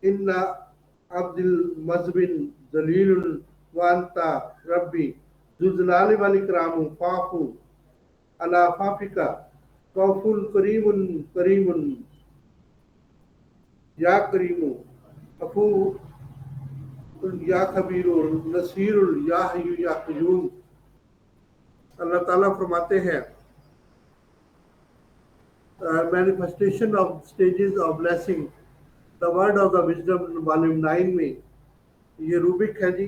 ان عبدل مذبن ذلیل وانتا ربی ذوالجلال والاکرام فاعف علی فافک فوفل کریم کریم یا کریم افو یا خبیر نصیر یا حی یا قیوم۔ اللہ تعالیٰ فرماتے ہیں manifestation of stages of blessing the word of the wisdom volume 9 میں یہ روبک ہے جی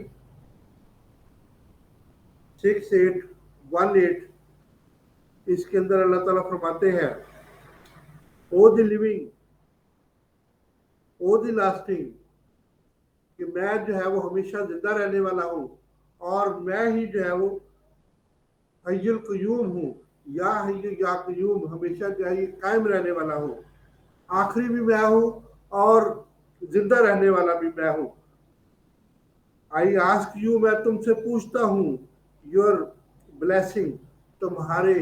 6818۔ اس کے اندر اللہ تعالیٰ فرماتے ہیں او دی لیونگ او دی لاسٹنگ، کہ میں جو ہے وہ ہمیشہ زندہ رہنے والا ہوں اور میں ہی جو ہے وہ حی القیوم ہوں، یا حی یا قیوم، ہمیشہ جو ہے یہ قائم رہنے والا ہوں، آخری بھی میں ہوں اور زندہ رہنے والا بھی میں ہوں۔ آئی آسک یو، میں تم سے پوچھتا ہوں، یور بلیسنگ، تمہارے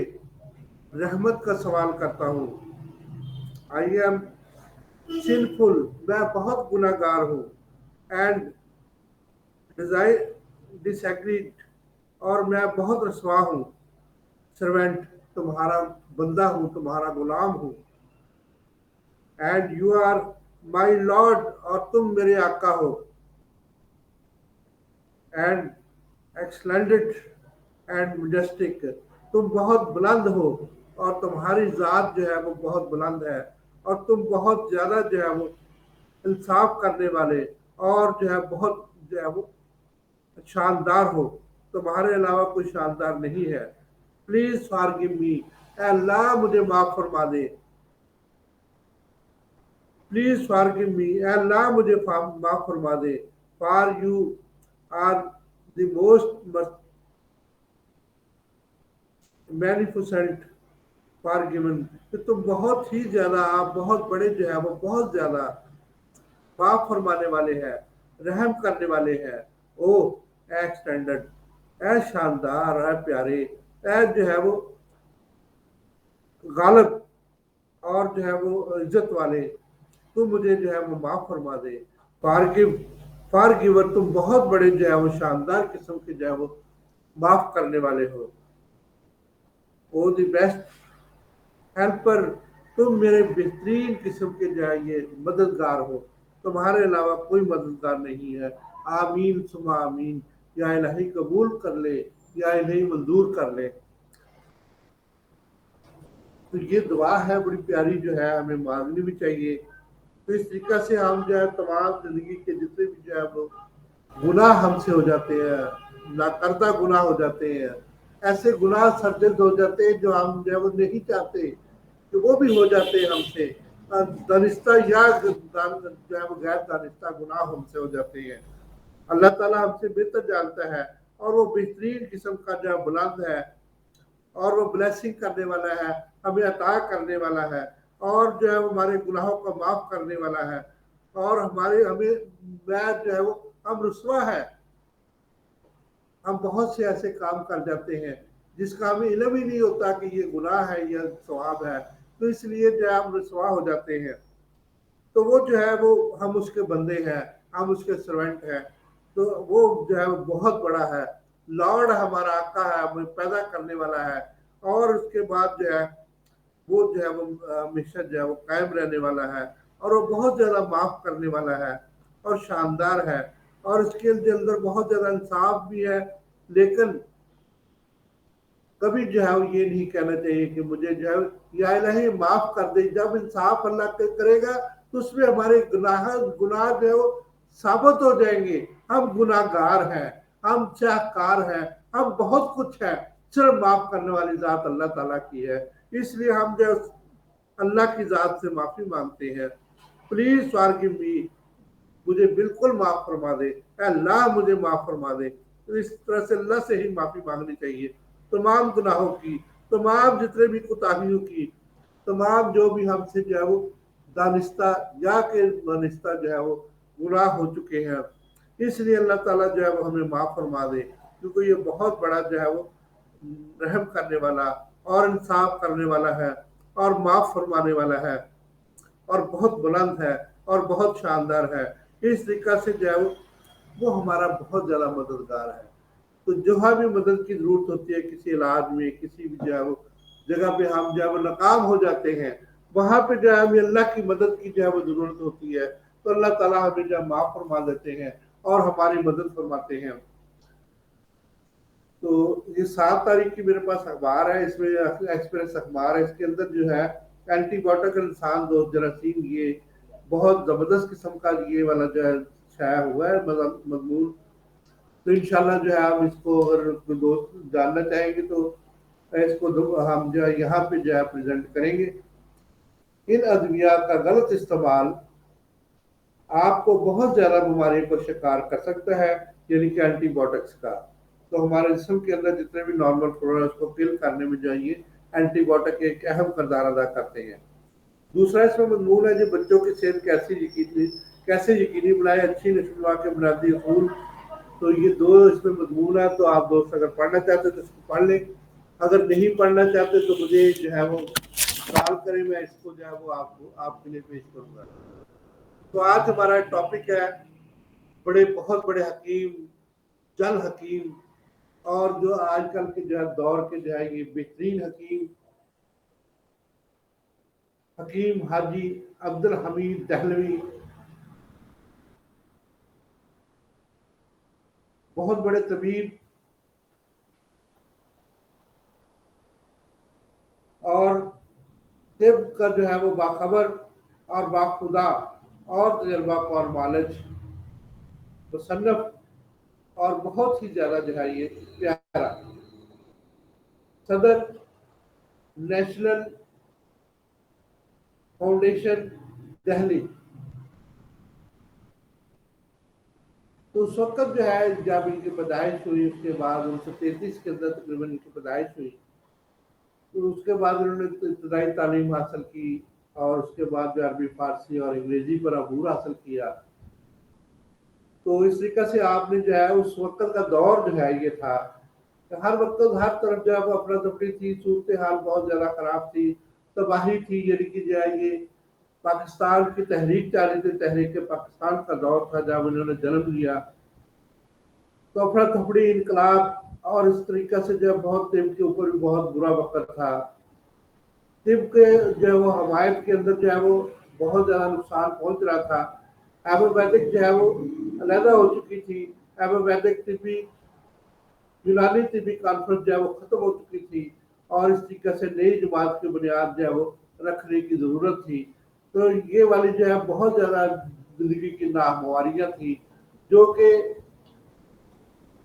رحمت کا سوال کرتا ہوں۔ آئی ایم سنفل، میں بہت گناہ گار ہوں، اینڈ ڈس ایگریڈ، اور میں بہت رسوا ہوں، سروینٹ، تمہارا بندہ ہوں، تمہارا غلام ہوں، and you are my lord, اور تم میرے آقا ہو، اینڈ ایکسلینڈڈ اینڈ مجسٹک، تم بہت بلند ہو اور تمہاری ذات جو ہے وہ بہت بلند ہے، اور تم بہت زیادہ جو ہے وہ انصاف کرنے والے اور جو ہے بہت جو ہے وہ شاندار ہو، تمہارے علاوہ کوئی شاندار نہیں ہے۔ پلیز فارگیو می، اے اللہ مجھے معاف فرما دے، پلیز فارگیو می، اے اللہ مجھے معاف فرما دے، for you are the most magnificent forgiver, کہ تم بہت ہی زیادہ، آپ بہت بڑے جو ہے وہ بہت زیادہ معاف فرمانے والے ہیں، رحم کرنے والے ہیں۔ او اے ایکسٹینڈڈ، اے شاندار، اے پیارے، اے جو ہے وہ غالب اور جو ہے وہ عزت والے، تم مجھے جو ہے وہ معاف فرما دے۔ فارگیور، تم بہت بڑے جو ہے وہ شاندار قسم کے جو ہے وہ معاف کرنے والے ہو۔ او دی بیسٹ ہیلپر، تم میرے بہترین قسم کے جو ہے یہ مددگار ہو، تمہارے علاوہ کوئی مددگار نہیں ہے۔ آمین ثم آمین، یا الہی قبول کر لے، یا الہی منظور کر لے۔ تو یہ دعا ہے بڑی پیاری، جو ہے ہمیں مانگنی بھی چاہیے۔ تو اس طریقہ سے ہم جو ہے تمام زندگی کے جتنے بھی جو ہے وہ گناہ ہم سے ہو جاتے ہیں، ناکردہ گناہ ہو جاتے ہیں، ایسے گناہ سرزد ہو جاتے ہیں جو ہم جو ہے وہ نہیں چاہتے کہ وہ بھی ہو جاتے ہیں ہم سے، دانستہ یا جو ہے وہ غیر دانستہ گناہ ہم سے ہو جاتے ہیں۔ اللہ تعالیٰ ہم سے بہتر جانتا ہے، اور وہ بہترین قسم کا جو ہے بلند ہے، اور وہ بلیسنگ کرنے والا ہے، ہمیں عطا کرنے والا ہے، اور جو ہے ہمارے گناہوں کو معاف کرنے والا ہے، اور ہمیں جو ہے وہ ہم رسوا ہے، ہم بہت سے ایسے کام کر جاتے ہیں جس کا ہمیں علم ہی نہیں ہوتا کہ یہ گناہ ہے یا ثواب ہے، تو اس لیے جو ہے ہم رسوا ہو جاتے ہیں۔ تو وہ جو ہے وہ ہم اس کے بندے ہیں، ہم اس کے سروینٹ ہیں، تو وہ جو ہے وہ بہت بڑا ہے، لارڈ ہمارا آقا ہے، ہمیں پیدا کرنے والا ہے، اور اس کے بعد جو ہے وہ جو ہے وہ ہمیشہ جو ہے وہ قائم رہنے والا ہے، اور وہ بہت زیادہ معاف کرنے والا ہے اور شاندار ہے، اور اس کے اندر بہت زیادہ انصاف بھی ہے۔ لیکن کبھی جو ہے وہ یہ نہیں کہنا چاہیے کہ مجھے جو ہے یا الہی معاف کر دے۔ جب انصاف اللہ کرے گا تو اس میں ہمارے گناہ جو ہے وہ ثابت ہو جائیں گے، ہم گناہ گار ہیں، ہم سیاہکار ہیں، ہم بہت کچھ ہیں، صرف معاف کرنے والی ذات اللہ تعالیٰ کی ہے۔ اس لیے ہم جو اللہ کی ذات سے معافی مانگتے ہیں، پلیز فارگیو می، مجھے بالکل معاف فرما دے، اے اللہ مجھے معاف فرما دے۔ تو اس طرح سے اللہ سے ہی معافی مانگنی چاہیے، تمام گناہوں کی، تمام جتنے بھی کوتاہیوں کی، تمام جو بھی ہم سے جو ہے وہ دانستہ یا کہ دانستہ جو ہے وہ گناہ ہو چکے ہیں، اس لیے اللہ تعالیٰ جو ہے وہ ہمیں معاف فرما دے، کیونکہ یہ بہت بڑا جو ہے وہ رحم کرنے والا اور انصاف کرنے والا ہے اور معاف فرمانے والا ہے، اور بہت بلند ہے اور بہت شاندار ہے۔ اس طریقہ سے جو ہے وہ ہمارا بہت زیادہ مددگار ہے. تو جہاں بھی مدد کی ضرورت ہوتی ہے کسی علاج میں، کسی بھی جو ہے وہ جگہ پہ ہم جو ہے وہ ناکام ہو جاتے ہیں، وہاں پہ جو ہے ہمیں اللہ کی مدد کی جو ہے وہ ضرورت ہوتی ہے، تو اللہ تعالیٰ ہمیں جو ہے معاف فرما دیتے ہیں اور ہماری مدد فرماتے ہیں. تو یہ 7 تاریخ کی میرے پاس اخبار ہے، اس میں ایکسپریس اخبار ہے، اس کے اندر جو ہے اینٹی بایوٹک انسان دو جراثیم، یہ بہت زبردست قسم کا یہ والا جو ہے شائع ہوا ہے مضمون. تو انشاءاللہ جو ہے ہم اس کو اگر کوئی دوست جاننا چاہیں گے تو اس کو ہم جو ہے یہاں پہ جو ہے پریزنٹ کریں گے. ان ادویات کا غلط استعمال آپ کو بہت زیادہ بیماریوں کو شکار کر سکتا ہے، یعنی کہ اینٹی بایوٹکس کا. تو ہمارے جسم کے اندر جتنے بھی نارمل فلورا ہے اس کو کل کرنے میں جو ہے یہ اینٹی بایوٹک ایک اہم کردار ادا کرتے ہیں. دوسرا اس میں مضمون ہے جو بچوں کی صحت کیسے یقینی بنائے، اچھی نشو و نما کے بنیادی اصول. تو یہ دو اس میں مضمون ہے، تو آپ دوست اگر پڑھنا چاہتے تو اس کو پڑھ لیں، اگر نہیں پڑھنا چاہتے تو مجھے جو ہے وہ سوال کریں، میں اس کو جو ہے وہ آپ کے لیے پیش کروں گا. تو آج ہمارا ٹاپک ہے بہت بڑے حکیم، جل حکیم، اور جو آج کل کے جو ہے دور کے جو ہے یہ بہترین حکیم حاجی عبدالحمید دہلوی، بہت بڑے طبیب اور طب کا جو ہے وہ باخبر اور باخدا اور تجربہ اور مالج مصنف، اور بہت ہی زیادہ جو ہے یہ پیارا صدر نیشنل فاؤنڈیشن دہلی. تو اس وقت جو ہے جب ان کی پیدائش ہوئی، اس کے بعد 1933 کے اندر تقریباً ان کی پیدائش ہوئی، تو اس کے بعد انہوں نے ابتدائی تعلیم حاصل کی، اور اس کے بعد جو عربی، فارسی اور انگریزی پر عبور حاصل کیا. تو اس طریقے سے آپ نے جو ہے اس وقت کا دور جو ہے یہ تھا کہ ہر وقت ہر طرف جو ہے وہ افرا تفری تھی، صورتحال بہت زیادہ خراب تھی، تباہی تھی، یعنی کہ جو ہے یہ پاکستان کی تحریک جاری تھی، تحریک پاکستان کا دور تھا جب انہوں نے جنم لیا. تو افرا تفری، انقلاب، اور اس طریقے سے جو بہت طب کے اوپر بھی بہت برا وقت تھا. طب کے جو ہے وہ حمایت کے اندر جو ہے وہ بہت زیادہ نقصان پہنچ رہا تھا. ایلوپیتھک جو ہے وہ علیحدہ ہو چکی تھی، ایلوپیتھک طبی یونانی طبی کانفرنس جو ہے وہ ختم ہو چکی تھی، اور اس طریقے سے نئی جماعت کی بنیاد جو ہے وہ رکھنے کی ضرورت تھی. تو یہ والی جو ہے بہت زیادہ زندگی کی ناہمواریاں تھیں، جو کہ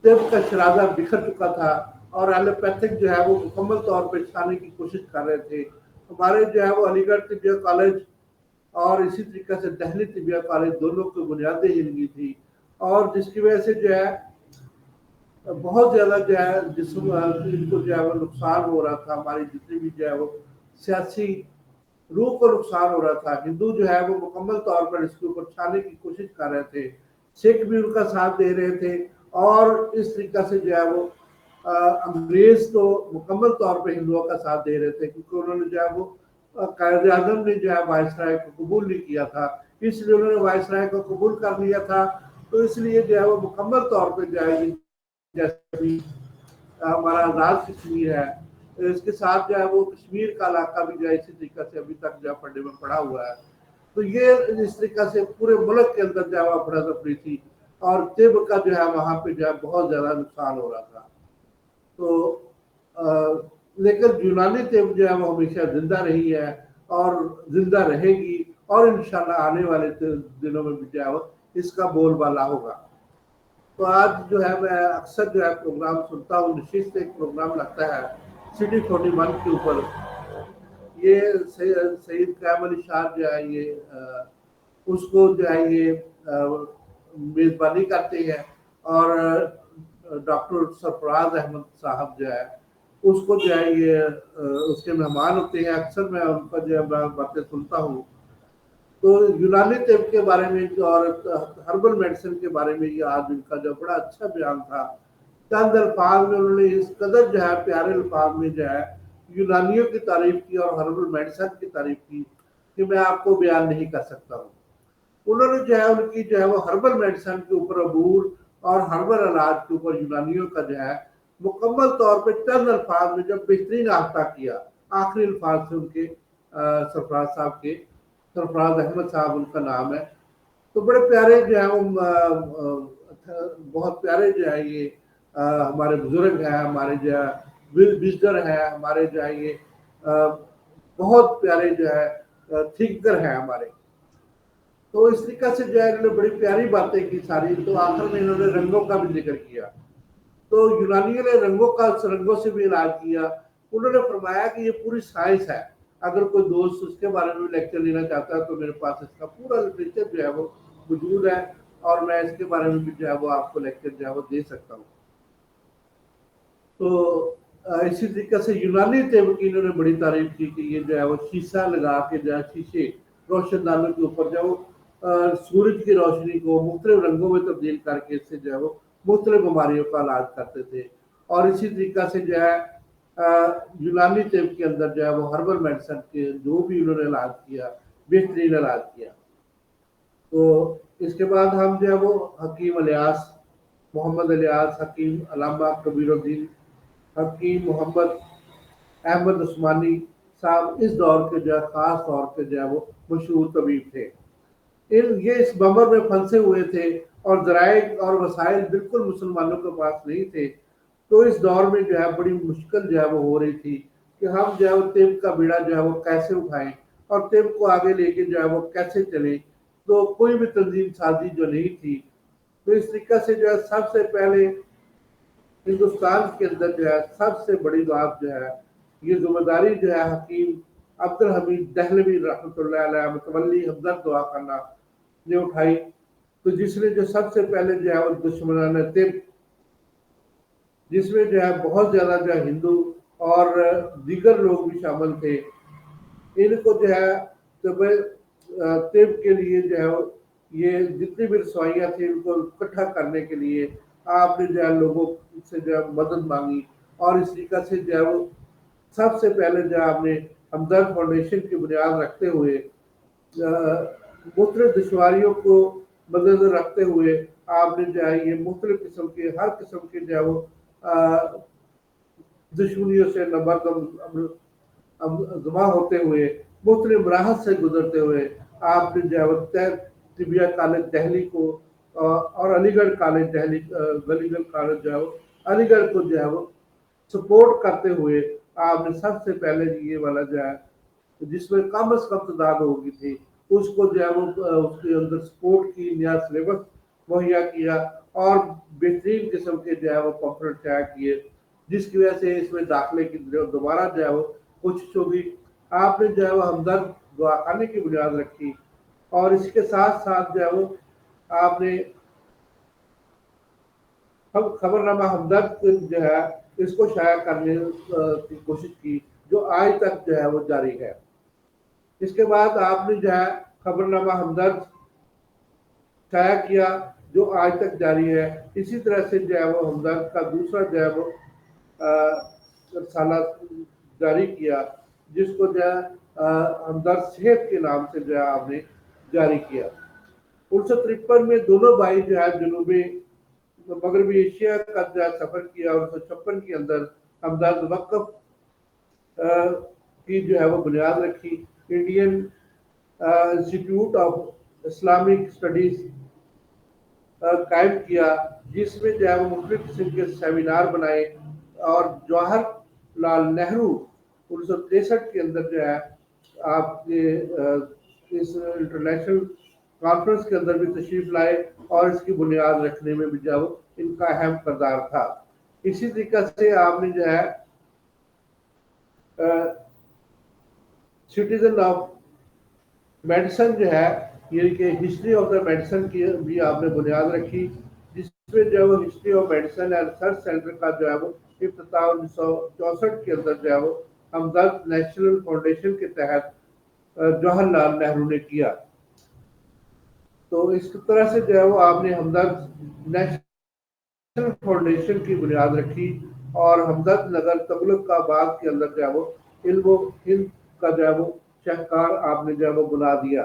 طب کا شرازہ بکھر چکا تھا، اور ایلوپیتھک جو ہے وہ مکمل طور پہ چھانے کی کوشش کر رہے تھے. ہمارے جو ہے وہ علی گڑھ طبیہ کالج اور اسی طریقے سے دہلی طبیہ کالج دونوں کی بنیادیں ہل گئی تھی، اور جس کی وجہ سے جو ہے بہت زیادہ جو ہے جسم کو جو ہے وہ نقصان ہو رہا تھا. ہماری جتنی بھی جو ہے وہ سیاسی روح کو نقصان ہو رہا تھا. ہندو جو ہے وہ مکمل طور پر اس کے اوپر چھانے کی کوشش کر رہے تھے، سکھ بھی ان کا ساتھ دے رہے تھے، اور اس طریقے سے جو ہے وہ انگریز تو مکمل طور پہ ہندوؤں کا ساتھ دے رہے تھے، کیونکہ انہوں نے جو ہے وہ قائد اعظم نے جو ہے وائسرائے کو قبول نہیں کیا تھا، اس لیے انہوں نے وائسرائے کو قبول کر لیا تھا. تو اس لیے جو ہے وہ مکمل طور پہ جو ہے جیسے ہمارا آزاد کشمیر ہے، اس کے ساتھ جو ہے وہ کشمیر کا علاقہ بھی جو ہے اسی طریقے سے ابھی تک جو ہے پڑھنے میں پڑا ہوا ہے. تو یہ اس طریقے سے پورے ملک کے اندر جو ہے وہ افراتفری تھی، اور طب کا جو ہے وہاں پہ جو ہے بہت زیادہ نقصان ہو رہا تھا. تو لیکن یونانی طب جو ہے وہ ہمیشہ زندہ رہی ہے اور زندہ رہے گی، اور انشاءاللہ آنے والے دنوں میں بھی جو ہے اس کا بول بالا ہوگا. تو آج جو ہے میں اکثر جو ہے پروگرام سنتا ہوں، نشست ایک پروگرام لگتا ہے سٹی 41 کے اوپر. یہ سید قائم علی شاہ جو ہے یہ اس کو جو ہے یہ میزبانی کرتے ہیں، اور ڈاکٹر سرفراز احمد صاحب جو ہے اس کو جو ہے یہ اس کے مہمان ہوتے ہیں. اکثر میں ان کا جو ہے باتیں سنتا ہوں. تو یونانی طب کے بارے میں اور ہربل میڈیسن کے بارے میں یہ آج ان کا جو بڑا اچھا بیان تھا. چند الفاظ میں انہوں نے اس قدر جو ہے پیارے الفاظ میں جو ہے یونانیوں کی تعریف کی اور ہربل میڈیسن کی تعریف کی کہ میں آپ کو بیان نہیں کر سکتا ہوں. انہوں نے جو ہے ان کی جو ہے وہ ہربل میڈیسن کے اوپر عبور اور ہربل علاج کے اوپر یونانیوں کا جو ہے مکمل طور پہ چند الفاظ میں جب بہترین احاطہ کیا، آخری الفاظ سے ان کے سرفراز صاحب کے، سرفراز احمد صاحب ان کا نام ہے، تو بڑے پیارے جو ہے وہ بہت پیارے جو ہے یہ ہمارے بزرگ ہیں، ہمارے جو ہے وزڈر ہیں، ہمارے جو ہے یہ بہت پیارے جو ہے تھنکر ہیں ہمارے. تو اس طریقہ سے جو ہے انہوں نے بڑی پیاری باتیں کی ساری. تو آخر میں انہوں نے رنگوں کا بھی ذکر کیا. تو یونانیوں نے رنگوں سے بھی علاج کیا. انہوں نے فرمایا کہ یہ پوری سائنس ہے، اگر کوئی دوست اس کے بارے میں لیکچر لینا چاہتا ہے تو میرے پاس اس کا پورا لٹریچر جو ہے وہ موجود ہے، اور میں اس کے بارے میں بھی جو ہے وہ آپ کو لیکچر جو ہے وہ دے سکتا ہوں. تو اسی طریقے سے یونانی طب کی انہوں نے بڑی تعریف کی کہ یہ جو ہے وہ شیشہ لگا کے جو ہے شیشے روشن دانوں کے اوپر جو سورج کی روشنی کو مختلف رنگوں میں تبدیل کر کے اس سے جو ہے وہ مختلف بیماریوں کا علاج کرتے تھے. اور اسی طریقہ سے جو ہے یونانی طب کے اندر جو ہے وہ ہربل میڈیسن کے جو بھی انہوں نے علاج کیا، بہترین علاج کیا. تو اس کے بعد ہم جو ہے وہ حکیم الیاس، محمد الیاس حکیم علامہ کبیر الدین حکیم محمد احمد عثمانی صاحب اس دور کے جو ہے خاص طور پہ جو ہے وہ مشہور طبیب تھے. یہ اس بمر میں پھنسے ہوئے تھے اور ذرائع اور وسائل بالکل مسلمانوں کے پاس نہیں تھے. تو اس دور میں جو ہے بڑی مشکل جو ہے وہ ہو رہی تھی کہ ہم جو ہے وہ طب کا بیڑا جو ہے وہ کیسے اٹھائیں اور طب کو آگے لے کے جو ہے وہ کیسے چلیں. تو کوئی بھی تنظیم سازی جو نہیں تھی. تو اس طریقے سے جو ہے سب سے پہلے ہندوستان کے اندر جو ہے سب سے بڑی بات جو ہے یہ ذمہ داری جو ہے حکیم عبد الحمید دہلوی رحمۃ اللہ علیہ متولی ہمدرد دعا کرنا نے اٹھائی. تو جس نے جو سب سے پہلے جو ہے وہ دشمنان طب، جس میں جو ہے بہت زیادہ جو ہے ہندو اور دیگر لوگ بھی شامل تھے، ان کو جو ہے طب کے لیے جو ہے یہ جتنی بھی رسوائیاں تھیں ان کو اکٹھا کرنے کے لیے آپ نے جو ہے لوگوں سے جو ہے مدد مانگی. اور اس طریقے سے جو ہے وہ سب سے پہلے جو ہے آپ نے ہمدرد فاؤنڈیشن کی بنیاد رکھتے ہوئے مختلف دشواریوں کو مدنظر رکھتے ہوئے آپ نے جو ہے یہ مختلف قسم کے ہر قسم کے جو ہے وہ دشمنیوں سے نبرد ہوتے ہوئے مختلف مراحل سے گزرتے ہوئے آپ نے جو ہے طبیہ کالج دہلی کو اور علی گڑھ کالج دہلی علی گڑھ کالج جو ہے وہ علی گڑھ کو جو ہے وہ سپورٹ کرتے ہوئے آپ نے سب سے پہلے یہ والا جو ہے جس میں کم از کم تعداد ہوگی تھی اس کو جو ہے وہ اس کے اندر سپورٹ کی، نیا سلیبس مہیا کیا اور بہترین قسم کے جو ہے وہ پمفلٹ تیار کیے، جس کی وجہ سے اس میں داخلے کی دوبارہ جو ہے وہ کوشش ہوگی. آپ نے جو ہے وہ ہمدرد دعا خانے کی بنیاد رکھی اور اس کے ساتھ ساتھ جو ہے وہ آپ نے خبر نامہ ہمدرد جو ہے اس کو شائع کرنے کی کوشش کی جو آج تک جو ہے وہ جاری ہے. اس کے بعد آپ نے جو ہے خبر نامہ ہمدرد شائع کیا جو آج تک جاری ہے. اسی طرح سے جو ہے وہ ہمدرد کا دوسرا جو ہے وہ رسالہ جاری کیا جس کو جو ہے ہمدرد صحت کے نام سے جو ہے آپ نے جاری کیا. 1953 میں دونوں بھائی جو ہے جنوبی مغربی ایشیا کا جو ہے سفر کیا. 1956 کے اندر ہمدرد وقف کی جو ہے وہ بنیاد رکھی، Indian institute of Islamic studies قائم کیا جس میں جو ہے وہ مختلف قسم کے سیمینار بنائے. اور جواہر لال نہرو 1963 کے اندر جو ہے آپ کے اس انٹرنیشنل کانفرنس کے اندر بھی تشریف لائے اور اس کی بنیاد رکھنے میں بھی جو ان کا اہم کردار تھا. اسی طریقے سے آپ نے جو ہے سٹیزن آف میڈیسن جو ہے یہ کہ ہسٹری آف دا میڈیسن کی بھی آپ نے بنیاد رکھی، جس میں جو ہے وہ history of medicine and research centre کا جو ہے وہ افتتاح 1964 کے اندر جو ہے وہ ہمدرد نیشنل فاؤنڈیشن کے تحت جواہر لال نہرو نے کیا. تو اس طرح سے جو ہے وہ آپ نے ہمدرد نیشنل فاؤنڈیشن کی بنیاد رکھی اور ہمدرد نگر تغلق آباد کے اندر جو ہے وہ علم و ہند کا جو ہے وہ شاہکار آپ نے جو ہے وہ بنا دیا.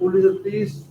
1930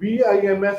BIMS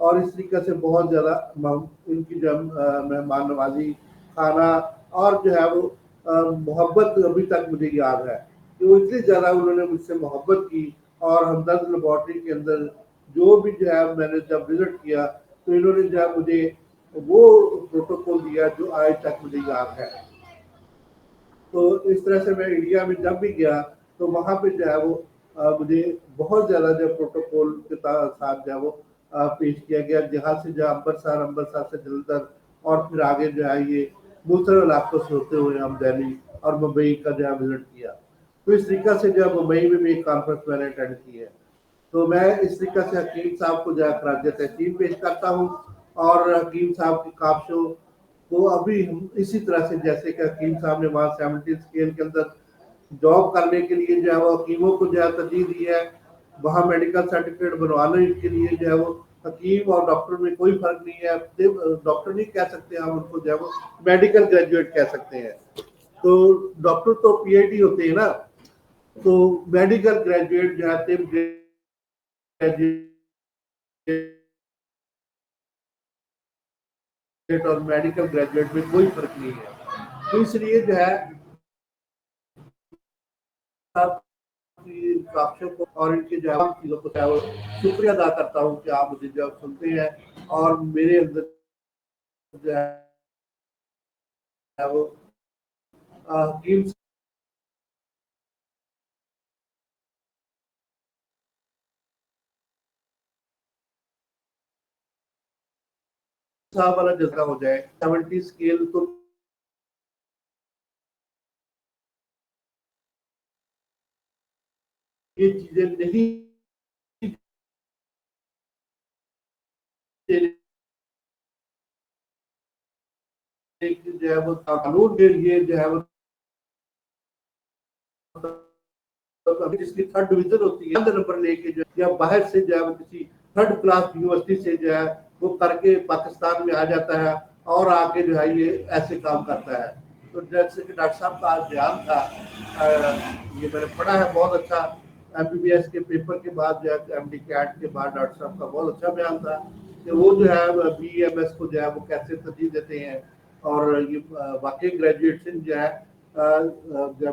اور اس طریقے سے بہت زیادہ ان کی جو مہمان نوازی، کھانا اور جو ہے وہ محبت ابھی تک مجھے یاد ہے کہ وہ اتنی زیادہ انہوں نے مجھ سے محبت کی۔ اور ہمدرد لیبارٹری کے اندر جو بھی جو ہے میں نے جب وزٹ کیا تو انہوں نے جو ہے مجھے وہ پروٹوکول دیا جو آج تک مجھے یاد ہے۔ تو اس طرح سے میں انڈیا میں جب بھی گیا تو وہاں پہ جو ہے وہ مجھے بہت زیادہ جو پروٹوکول کے ساتھ جو ہے وہ پیش کیا گیا، جہاں سے جو امبرسر سے جلندھر اور پھر آگے جو ہے یہ مختلف علاقوں سے ہوتے ہوئے ہم دہلی اور ممبئی کا جو ہے وزٹ کیا۔ تو اس طریقہ سے جو ہے ممبئی میں بھی ایک کانفرنس میں نے اٹینڈ کی ہے۔ تو میں اس طریقے سے حکیم صاحب کو جو ہے خراج تحسین پیش کرتا ہوں، اور حکیم صاحب کی کاوشوں کو ابھی ہم اسی طرح سے، جیسے کہ حکیم صاحب نے وہاں 17 اسکیل کے اندر جاب کرنے کے لیے جو ہے وہ حکیموں کو جو ہے ترجیح دی ہے، وہاں میڈیکل سرٹیفکیٹ بنوانے کے لیے جو ہے وہ حکیم اور ڈاکٹر میں کوئی فرق نہیں ہے، ڈاکٹر نہیں کہہ سکتے ہم ان کو، جو ہے وہ میڈیکل گریجویٹ کہہ سکتے ہیں۔ تو ڈاکٹر تو پی ایچ ڈی ہوتے ہیں نا، تو میڈیکل گریجویٹ جو ہے طب گریجویٹ اور میڈیکل گریجویٹ میں کوئی فرق نہیں ہے۔ تو اس لیے جو ہے اور ان کے جواب چیزوں کو شکریہ ادا کرتا ہوں کہ آپ مجھے جب سنتے ہیں اور میرے اندر جو ہے وہ حکیم صاحب والا جذبہ ہو جائے۔ 70 اسکیل تو یہ چیزیں نہیں جو ہے وہ قانون کے لیے جو ہے وہ جس کی 3rd ڈویژن ہوتی ہے نمبر لے کے جو یا باہر سے جو ہے وہ کسی 3rd کلاس یونیورسٹی سے جو ہے وہ کر کے پاکستان میں آ جاتا ہے اور آ کے جو ہے یہ ایسے کام کرتا ہے۔ تو جیسے کہ ڈاکٹر صاحب کا آج بیان تھا، یہ میں نے پڑھا ہے بہت اچھا، ایم بی بی ایس کے پیپر کے بعد جو ہے ایم ڈی کیٹ کے بعد ڈاکٹر صاحب کا بہت اچھا بیان تھا کہ وہ جو ہے بی ایم ایس کو جو ہے وہ کیسے ترجیح دیتے ہیں، اور یہ واقعی گریجویشن جو ہے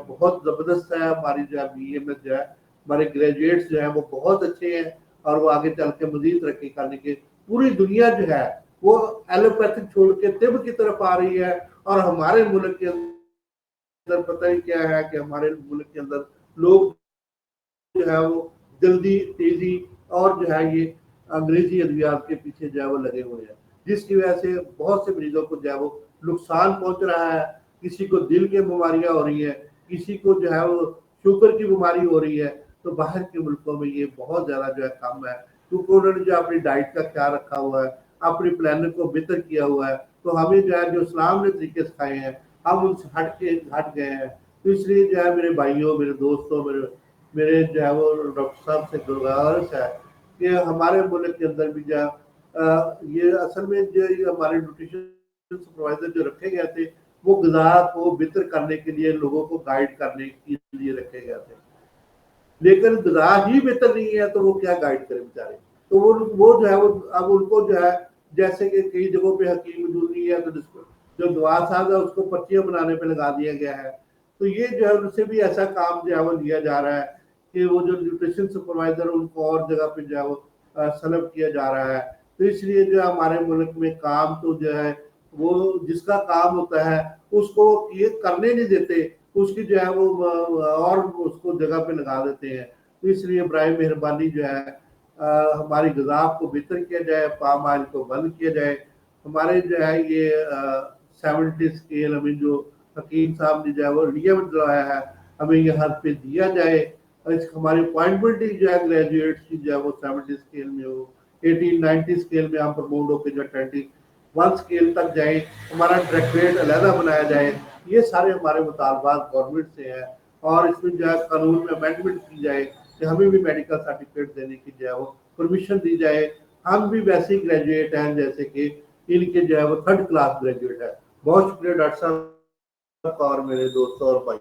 بہت زبردست ہے۔ ہماری جو ہے بی ایم ایس جو ہے ہمارے گریجویٹس جو ہیں وہ بہت اچھے ہیں، اور وہ آگے چل کے مزید ترقی کرنے کے پوری دنیا جو ہے وہ ایلوپیتھک چھوڑ کے طب کی طرف آ رہی ہے، اور ہمارے ملک کے اندر پتہ ہی کیا ہے کہ ہمارے ملک کے اندر لوگ جو ہے وہ جلدی تیزی اور جو ہے یہ انگریزی ادویات کے پیچھے جو ہے وہ لگے ہوئے ہیں، جس کی وجہ سے بہت سے مریضوں کو جو ہے وہ نقصان پہنچ رہا ہے۔ کسی کو دل کی بیماریاں ہو رہی ہیں، کسی کو جو ہے وہ شوگر کی بیماری ہو رہی ہے۔ تو باہر کے ملکوں میں یہ بہت زیادہ جو ہے کم ہے، کیونکہ انہوں نے جو اپنی ڈائٹ کا خیال رکھا ہوا ہے، اپنی پلاننگ کو بہتر کیا ہوا ہے۔ تو ہمیں جو ہے جو اسلام نے طریقے سکھائے ہیں ہم ان سے ہٹ گئے ہیں۔ تو اس لیے جو ہے میرے بھائیوں، میرے دوستوں، میرے جو ہے وہ ڈاکٹر صاحب سے گزارش ہے کہ ہمارے ملک کے اندر بھی جو ہے یہ اصل میں جو ہمارے نیوٹریشن سپروائزر جو رکھے گئے تھے وہ غذا کو بہتر کرنے کے لیے لوگوں کو گائیڈ کرنے کے لیے رکھے گئے تھے، لیکن غذا ہی بہتر نہیں ہے تو وہ کیا گائیڈ کرے بیچارے۔ تو وہ جو ہے وہ اب ان کو جو ہے جیسے کہ کئی جگہوں پہ حکیم موجود نہیں ہے تو جو دعا صاحب ہے اس کو پرچیاں بنانے پہ لگا دیا گیا ہے۔ تو یہ جو ہے ان سے بھی ایسا کام جو ہے وہ لیا جا رہا ہے کہ وہ جو نیوٹریشن سپروائزر ان کو اور جگہ پہ جو ہے وہ سلب کیا جا رہا ہے۔ تو اس لیے جو ہے ہمارے ملک میں کام تو جو ہے وہ جس کا کام ہوتا ہے اس کو یہ کرنے نہیں دیتے، اس کی جو ہے وہ اور اس کو جگہ پہ لگا دیتے ہیں۔ تو اس لیے برائے مہربانی جو ہے ہماری غذا کو بہتر کیا جائے، پام آئل کو بند کیا جائے۔ ہمارے جو ہے یہ 70 اسکیل ہمیں جو حکیم صاحب نے جو ہے وہ لیم دلایا ہے ہمیں یہ ہر پہ دیا جائے، اور ہماری اپوائنٹمنٹ جو ہے گریجویٹس کی جو ہے وہ 70 اسکیل میں ہو، 18-90 اسکیل میں ہم پرموٹ ہو کے جو 21 اسکیل تک جائیں، ہمارا ڈائریکٹریٹ علیحدہ بنایا جائے۔ یہ سارے ہمارے مطالبات گورنمنٹ سے ہیں، اور اس میں جو ہے قانون میں امینڈمنٹ کی جائے کہ ہمیں بھی میڈیکل سرٹیفکیٹ دینے کی جو ہے وہ پرمیشن دی جائے۔ ہم بھی ویسے ہی گریجویٹ ہیں جیسے کہ ان کے جو ہے وہ 3rd کلاس گریجویٹ ہے۔ بہت شکریہ ڈاکٹر صاحب اور میرے دوستوں اور بھائی۔